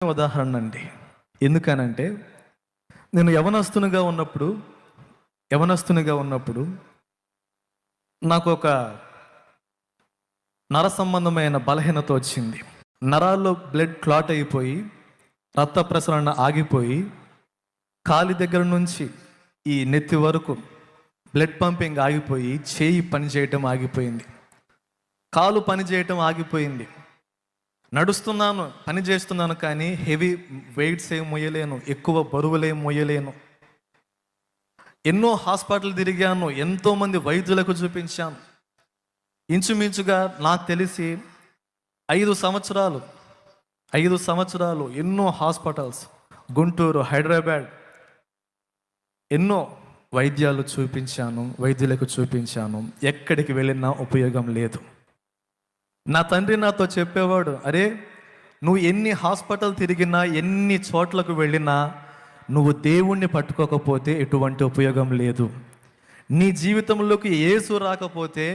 ఉదాహరణ అండి. ఎందుకనంటే నేను యవనస్తునిగా ఉన్నప్పుడు నాకు ఒక నర సంబంధమైన బలహీనత వచ్చింది. నరాల్లో బ్లడ్ క్లాట్ అయిపోయి, రక్త ప్రసరణ ఆగిపోయి, కాలి దగ్గర నుంచి ఈ నెత్తి వరకు బ్లడ్ పంపింగ్ ఆగిపోయి, చేయి పని చేయటం ఆగిపోయింది, కాలు పని చేయటం ఆగిపోయింది. నడుస్తున్నాను, పని చేస్తున్నాను, కానీ హెవీ వెయిట్స్ ఏం మొయ్యలేను, ఎక్కువ బరువులేం మొయ్యలేను. ఎన్నో హాస్పిటల్ తిరిగాను, ఎంతోమంది వైద్యులకు చూపించాను. ఇంచుమించుగా నాకు తెలిసి 5 సంవత్సరాలు ఎన్నో హాస్పిటల్స్, గుంటూరు, హైదరాబాద్, ఎన్నో వైద్యులకు చూపించాను. ఎక్కడికి వెళ్ళినా ఉపయోగం లేదు. నా తండ్రి నాతో చెప్పేవాడు, అరే నువ్వు ఎన్ని హాస్పిటల్ తిరిగినా, ఎన్ని చోట్లకు వెళ్ళినా, నువ్వు దేవుణ్ణి పట్టుకోకపోతే ఎటువంటి ఉపయోగం లేదు. నీ జీవితంలోకి యేసు రాకపోతే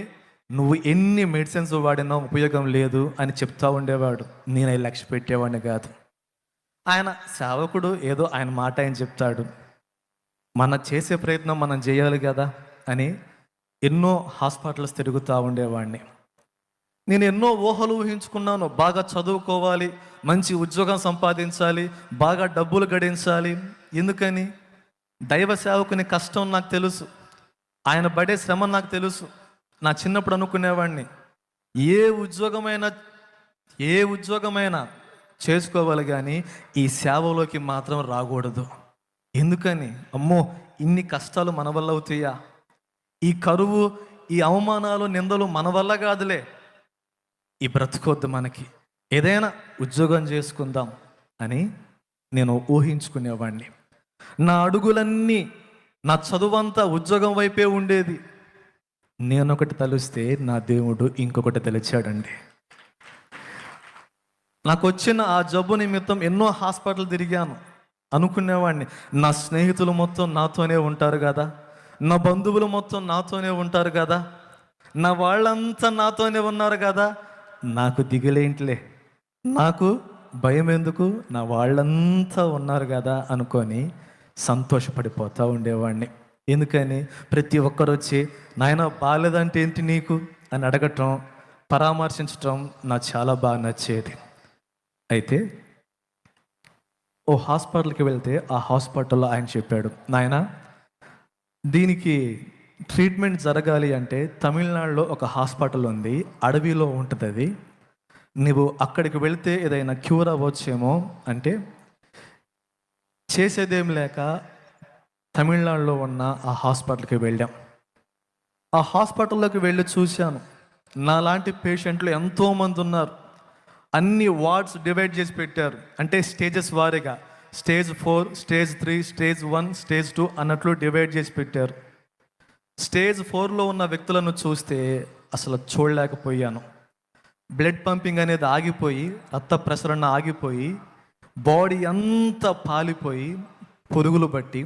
నువ్వు ఎన్ని మెడిసిన్స్ వాడినా ఉపయోగం లేదు అని చెప్తా ఉండేవాడు. నేను లక్ష్య పెట్టేవాడిని కాదు. ఆయన సేవకుడు, ఏదో ఆయన మాట ఆయన చెప్తాడు, మన చేసే ప్రయత్నం మనం చేయాలి కదా అని ఎన్నో హాస్పిటల్స్ తిరుగుతూ ఉండేవాడిని. నేను ఎన్నో ఊహలు ఊహించుకున్నాను. బాగా చదువుకోవాలి, మంచి ఉద్యోగం సంపాదించాలి, బాగా డబ్బులు గడించాలి. ఎందుకని? దైవ సేవకుని కష్టం నాకు తెలుసు, ఆయన పడే శ్రమ నాకు తెలుసు. నా చిన్నప్పుడు అనుకునేవాడిని, ఏ ఉద్యోగమైనా చేసుకోవాలి, కానీ ఈ సేవలోకి మాత్రం రాకూడదు. ఎందుకని? అమ్మో, ఇన్ని కష్టాలు మన వల్ల అవుతాయా? ఈ కరువు, ఈ అవమానాలు, నిందలు మన వల్ల కాదులే, ఈ బ్రతుకొద్దు, మనకి ఏదైనా ఉద్యోగం చేసుకుందాం అని నేను ఊహించుకునేవాడిని. నా అడుగులన్నీ, నా చదువంతా ఉద్యోగం వైపే ఉండేది. నేనొకటి తలుస్తే నా దేవుడు ఇంకొకటి తెలిచాడండి. నాకు వచ్చిన ఆ జబ్బు నిమిత్తం ఎన్నో హాస్పిటల్ తిరిగాను. అనుకునేవాడిని, నా స్నేహితులు మొత్తం నాతోనే ఉంటారు కదా, నా బంధువులు మొత్తం నాతోనే ఉంటారు కదా, నా వాళ్ళంతా నాతోనే ఉన్నారు కదా, నాకు దిగులేంటిలే, నాకు భయం ఎందుకు, నా వాళ్ళంతా ఉన్నారు కదా అనుకొని సంతోషపడిపోతూ ఉండేవాడిని. ఎందుకని? ప్రతి ఒక్కరు వచ్చి, నాయన బాగాలేదంటే ఏంటి నీకు అని అడగటం, పరామర్శించటం నాకు చాలా బాగా నచ్చేది. అయితే ఓ హాస్పిటల్కి వెళ్తే ఆ హాస్పిటల్లో ఆయన చెప్పాడు, నాయన దీనికి ట్రీట్మెంట్ జరగాలి అంటే తమిళనాడులో ఒక హాస్పిటల్ ఉంది, అడవిలో ఉంటుంది అది, నువ్వు అక్కడికి వెళితే ఏదైనా క్యూర్ అవ్వచ్చేమో అంటే, చేసేదేం లేక తమిళనాడులో ఉన్న ఆ హాస్పిటల్కి వెళ్ళాం. ఆ హాస్పిటల్లోకి వెళ్ళి చూశాను, నాలాంటి పేషెంట్లు ఎంతోమంది ఉన్నారు. అన్ని వార్డ్స్ డివైడ్ చేసి పెట్టారు, అంటే స్టేజెస్ వారీగా, స్టేజ్ 4, స్టేజ్ 3, స్టేజ్ 1, స్టేజ్ 2 అన్నట్లు డివైడ్ చేసి పెట్టారు. స్టేజ్ 4లో ఉన్న వ్యక్తులను చూస్తే అసలు చూడలేకపోయాను. బ్లడ్ పంపింగ్ అనేది ఆగిపోయి, రక్త ప్రసరణ ఆగిపోయి, బాడీ అంతా పాలిపోయి, పురుగులు పట్టి,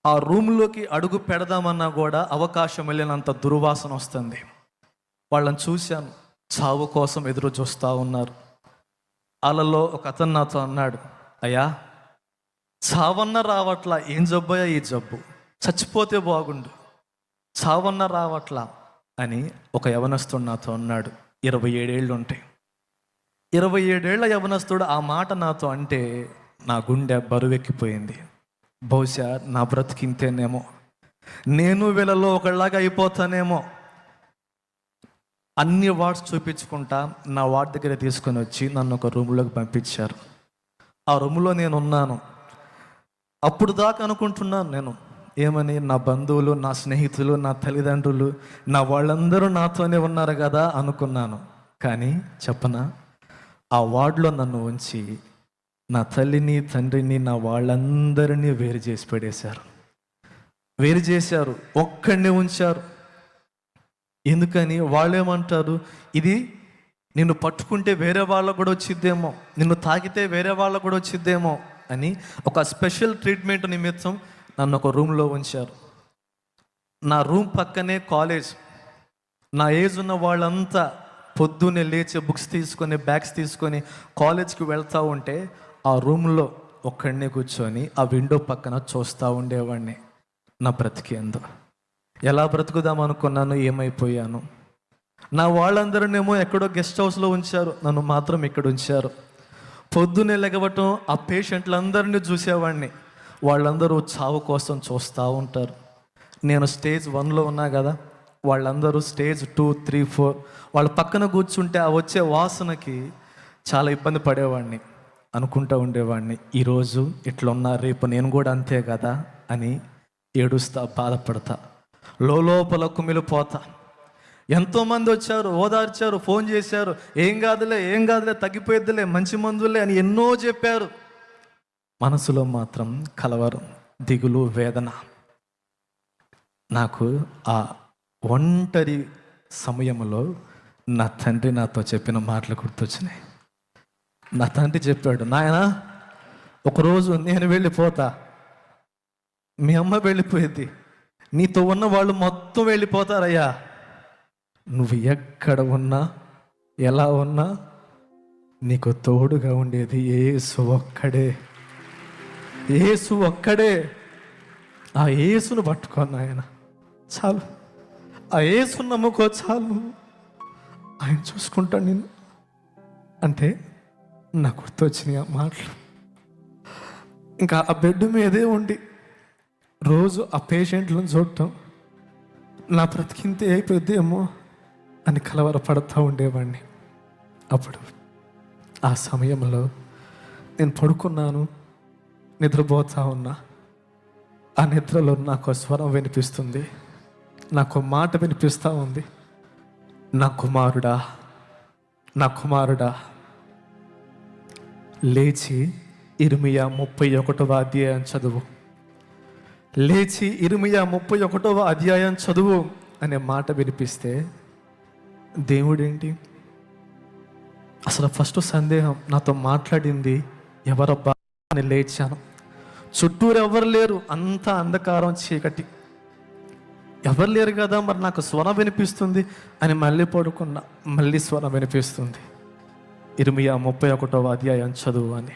ఆ రూమ్లోకి అడుగు పెడదామన్నా కూడా అవకాశం వెళ్ళినంత దుర్వాసన వస్తుంది. వాళ్ళని చూశాను, చావు కోసం ఎదురు చూస్తూ ఉన్నారు. వాళ్ళలో ఒక అతను నాతో అన్నాడు, అయ్యా చావన్న రావట్లా, ఏం జబ్బయ్యా ఈ జబ్బు, చచ్చిపోతే బాగుండు, చావన్న రావట్లా అని ఒక యవనస్తుడు నాతో అన్నాడు. 27 ఏళ్ళు ఉంటాయి. 27 ఏళ్ల యవనస్తుడు ఆ మాట నాతో అంటే నా గుండె బరువెక్కిపోయింది. బహుశా నా బ్రతికింతేనేమో, నేను వీళ్ళలో ఒకళ్ళలాగా అయిపోతానేమో. అన్ని వార్డ్స్ చూపించుకుంటా నా వార్డ్ దగ్గర తీసుకొని వచ్చి నన్ను ఒక రూమ్లోకి పంపించారు. ఆ రూమ్లో నేను ఉన్నాను. అప్పుడు దాకా అనుకుంటున్నాను నేను, ఏమని, నా బంధువులు, నా స్నేహితులు, నా తల్లిదండ్రులు, నా వాళ్ళందరూ నాతోనే ఉన్నారు కదా అనుకున్నాను. కానీ చెప్పనా, ఆ వార్డులో నన్ను ఉంచి నా తల్లిని, తండ్రిని, నా వాళ్ళందరినీ వేరు చేశారు. ఒక్కడిని ఉంచారు. ఎందుకని? వాళ్ళేమంటారు, ఇది నిన్ను పట్టుకుంటే వేరే వాళ్ళకు కూడా వచ్చిద్దేమో, నిన్ను తాకితే వేరే వాళ్ళకు కూడా వచ్చిద్దేమో అని ఒక స్పెషల్ ట్రీట్మెంట్ నిమిత్తం నన్ను ఒక రూమ్లో ఉంచారు. నా రూమ్ పక్కనే కాలేజ్. నా ఏజ్ ఉన్న వాళ్ళంతా పొద్దున్నే లేచి బుక్స్ తీసుకొని, బ్యాగ్స్ తీసుకొని కాలేజ్కి వెళ్తూ ఉంటే ఆ రూమ్లో ఒక్కడినే కూర్చొని ఆ విండో పక్కన చూస్తూ ఉండేవాడిని. నా బ్రతికేందో, ఎలా బ్రతుకుదాం అనుకున్నాను, ఏమైపోయాను. నా వాళ్ళందరూనేమో ఎక్కడో గెస్ట్ హౌస్లో ఉంచారు, నన్ను మాత్రం ఇక్కడ ఉంచారు. పొద్దున్నే లెగవటం, ఆ పేషెంట్లందరినీ చూసేవాడిని. వాళ్ళందరూ చావు కోసం చూస్తూ ఉంటారు. నేను స్టేజ్ 1లో ఉన్నా కదా, వాళ్ళందరూ స్టేజ్ 2, 3, 4 వాళ్ళ పక్కన కూర్చుంటే ఆ వచ్చే వాసనకి చాలా ఇబ్బంది పడేవాడిని. అనుకుంటూ ఉండేవాడిని, ఈరోజు ఇట్లున్నా రేపు నేను కూడా అంతే కదా అని ఏడుస్తా, బాధపడతా, లోపల కుమిలిపోతా. ఎంతోమంది వచ్చారు, ఓదార్చారు, ఫోన్ చేశారు, ఏం కాదులే తగ్గిపోయిద్దిలే, మంచి మందులే అని ఎన్నో చెప్పారు. మనసులో మాత్రం కలవరం, దిగులు, వేదన. నాకు ఆ ఒంటరి సమయంలో నా తండ్రి నాతో చెప్పిన మాటలు గుర్తొచ్చినాయి. నా తండ్రి చెప్పాడు, నాయనా ఒకరోజు నేను వెళ్ళిపోతా, మీ అమ్మ వెళ్ళిపోయింది, నీతో ఉన్న వాళ్ళు మొత్తం వెళ్ళిపోతారయ్యా. నువ్వు ఎక్కడ ఉన్నా, ఎలా ఉన్నా నీకు తోడుగా ఉండేది యేసు ఒక్కడే. యేసు ఒక్కడే. ఆ యేసును పట్టుకున్నా ఆయన చాలు. ఆ యేసును నమ్ముకో చాలు, ఆయన చూసుకుంటాను నేను అంటే నాకు గుర్తొచ్చినాయి ఆ మాటలు. ఇంకా ఆ బెడ్ మీదే ఉండి రోజు ఆ పేషెంట్లను చూడటం, నా బ్రతికింతే అయిపోద్దేమో అని కలవరపడుతూ ఉండేవాడిని. అప్పుడు ఆ సమయంలో నేను పడుకున్నాను, నిద్రపోతా ఉన్నా. ఆ నిద్రలో నాకు స్వరం వినిపిస్తుంది, నాకు మాట వినిపిస్తూ ఉంది, నా కుమారుడా, నా కుమారుడా, లేచి ఇర్మియా 31వ అధ్యాయం చదువు, లేచి ఇర్మియా 31వ అధ్యాయం చదువు అనే మాట వినిపిస్తే, దేవుడేంటి అసలు ఫస్ట్ సందేహం, నాతో మాట్లాడింది ఎవరబ్బా అని లేచాను. చుట్టూరు ఎవరు లేరు, అంతా అంధకారం, చీకటి, ఎవరు లేరు కదా, మరి నాకు స్వరం వినిపిస్తుంది అని మళ్ళీ పడుకున్నా. మళ్ళీ స్వరం వినిపిస్తుంది, ఇర్మియా 31వ అధ్యాయం చదువు అని.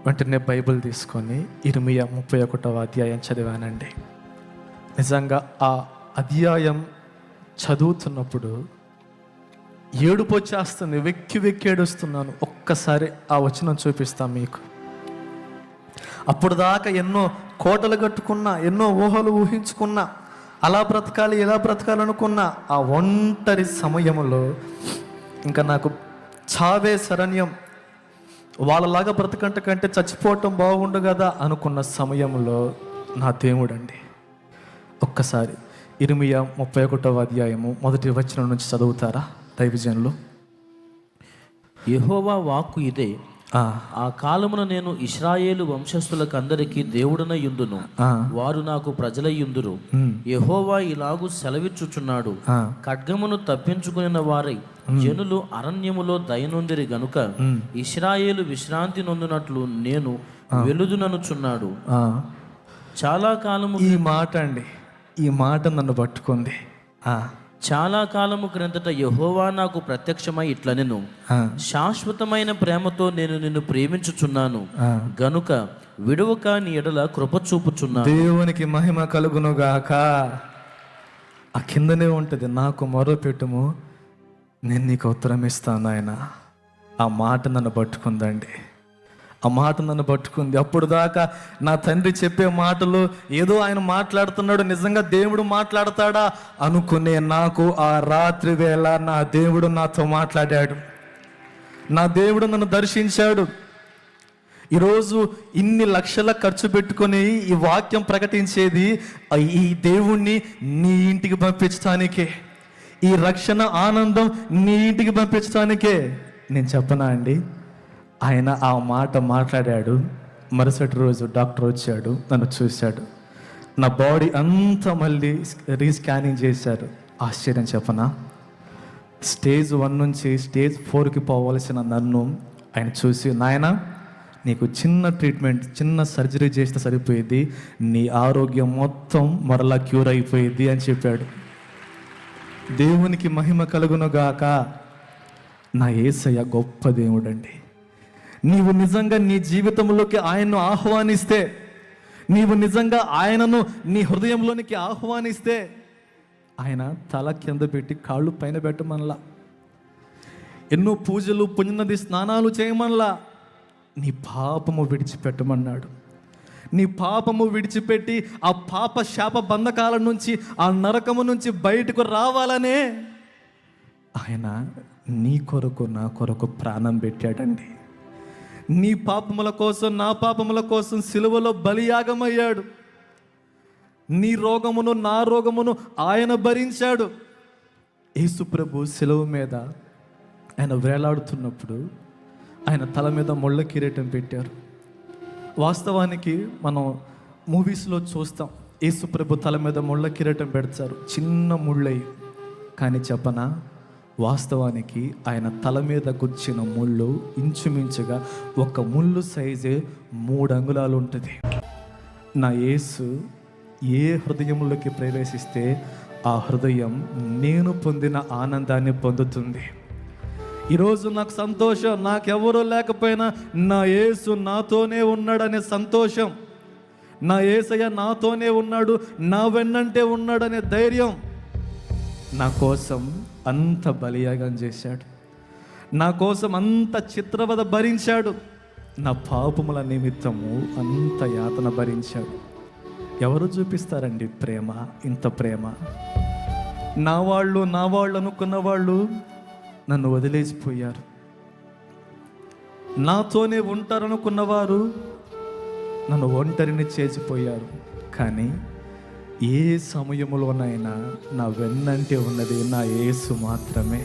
వెంటనే బైబిల్ తీసుకొని ఇర్మియా 31వ అధ్యాయం చదివానండి. నిజంగా ఆ అధ్యాయం చదువుతున్నప్పుడు ఏడుపు వచ్చేస్తుంది, వెక్కి వెక్కి ఏడుస్తున్నాను. ఒక్కసారి ఆ వచనం చూపిస్తాను మీకు. అప్పుడు దాకా ఎన్నో కోటలు కట్టుకున్నా, ఎన్నో ఊహలు ఊహించుకున్నా, అలా బ్రతకాలి ఇలా బ్రతకాలనుకున్నా. ఆ ఒంటరి సమయంలో ఇంకా నాకు చావే శరణ్యం, వాళ్ళలాగా బ్రతకంట కంటే చచ్చిపోవటం బాగుండు కదా అనుకున్న సమయంలో నా దేవుడండి ఒక్కసారి ఇర్మియా 31వ అధ్యాయము 1వ వచనం నుంచి చదువుతారా దైవజనులు? యెహోవా వాక్కు ఇదే, ఆ కాలమున నేను ఇశ్రాయేలు వంశస్థులకందరికీ దేవుడనై యుందును, వారు నాకు ప్రజలయ్యుందురు. యెహోవా ఇలాగు సెలవిచ్చుచున్నాడు, ఖడ్గమును తప్పించుకున్న వారై జనులు అరణ్యములో దయనొందిరి గనుక ఇశ్రాయేలు విశ్రాంతి నొందినట్లు నేను వెలుదుననుచున్నాడు. చాలా కాలము, ఈ మాట అండి, ఈ మాట నన్ను పట్టుకుంది. చాలా కాలము క్రిందట యెహోవా నాకు ప్రత్యక్షమై ఇట్లనెను, శాశ్వతమైన ప్రేమతో నేను నిన్ను ప్రేమించుచున్నాను గనుక విడువక నీ ఎడల కృప చూపుచున్నాను. దేవునికి మహిమ కలుగునుగాక. ఆ కిందనే ఉంటుంది, నాకు మొరపెట్టుము నేను నీకు ఉత్తరం ఇస్తాను ఆయన. ఆ మాట నన్ను పట్టుకుందండి, ఆ మాట నన్ను పట్టుకుంది. అప్పుడు దాకా నా తండ్రి చెప్పే మాటలు ఏదో ఆయన మాట్లాడుతున్నాడు, నిజంగా దేవుడు మాట్లాడతాడా అనుకునే నాకు ఆ రాత్రి వేళ నా దేవుడు నాతో మాట్లాడాడు. నా దేవుడు నన్ను దర్శించాడు. ఈరోజు ఇన్ని లక్షల ఖర్చు పెట్టుకొని ఈ వాక్యం ప్రకటించేది ఈ దేవుణ్ణి నీ ఇంటికి పంపించడానికే, ఈ రక్షణ ఆనందం నీ ఇంటికి పంపించడానికే. నేను చెప్పనా అండి, ఆయన ఆ మాట మాట్లాడాడు. మరుసటి రోజు డాక్టర్ వచ్చాడు, నన్ను చూశాడు, నా బాడీ అంతా మళ్ళీ రీస్కానింగ్ చేశారు. ఆశ్చర్యం చెప్పనా, స్టేజ్ 1 నుంచి స్టేజ్ 4కి పోవలసిన నన్ను ఆయన చూసి, నాయనా నీకు చిన్న ట్రీట్మెంట్, చిన్న సర్జరీ చేస్తే సరిపోయేది, నీ ఆరోగ్యం మొత్తం మరలా క్యూర్ అయిపోయింది అని చెప్పాడు. దేవునికి మహిమ కలుగునుగాక. నా యేసయ్య గొప్ప దేవుడండి. నీవు నిజంగా నీ జీవితంలోకి ఆయన్ను ఆహ్వానిస్తే, నీవు నిజంగా ఆయనను నీ హృదయంలోనికి ఆహ్వానిస్తే, ఆయన తల కింద పెట్టి కాళ్ళు పైన పెట్టమనలా, ఎన్నో పూజలు పుణ్యనది స్నానాలు చేయమనలా, నీ పాపము విడిచిపెట్టమన్నాడు. నీ పాపము విడిచిపెట్టి ఆ పాప శాప బంధకాల నుంచి, ఆ నరకము నుంచి బయటకు రావాలనే ఆయన నీ కొరకు నా కొరకు ప్రాణం పెట్టాడండి. నీ పాపముల కోసం, నా పాపముల కోసం సిలువలో బలియాగమయ్యాడు. నీ రోగమును నా రోగమును ఆయన భరించాడు. యేసు ప్రభు సిలువ మీద ఆయన వేలాడుతున్నప్పుడు ఆయన తల మీద ముళ్ళ కిరీటం పెట్టారు. వాస్తవానికి మనం మూవీస్లో చూస్తాం, యేసు ప్రభు తల మీద ముళ్ళ కిరీటం పెడతారు, చిన్న ముళ్ళై. కానీ చెప్పనా, వాస్తవానికి ఆయన తల మీద గుచ్చిన ముళ్ళు ఇంచుమించుగా ఒక ముళ్ళు సైజే 3 అంగుళాలు ఉంటుంది. నా యేసు ఏ హృదయంలోకి ప్రవేశిస్తే ఆ హృదయం నేను పొందిన ఆనందాన్ని పొందుతుంది. ఈరోజు నాకు సంతోషం, నాకెవరూ లేకపోయినా నా యేసు నాతోనే ఉన్నాడనే సంతోషం, నా యేసయ్య నాతోనే ఉన్నాడు, నా వెన్నంటే ఉన్నాడనే ధైర్యం. నా కోసం అంత బలియాగం చేశాడు, నా కోసం అంత చిత్రవద భరించాడు, నా పాపముల నిమిత్తము అంత యాతన భరించాడు. ఎవరు చూపిస్తారండి ప్రేమ, ఇంత ప్రేమ? నా వాళ్ళు అనుకున్న వాళ్ళు నన్ను వదిలేసిపోయారు. నాతోనే ఉంటారనుకున్నవారు నన్ను ఒంటరిని చేసిపోయారు. కానీ ఏ సమయంలోనైనా నా వెన్నంటే ఉన్నది నా యేసు మాత్రమే.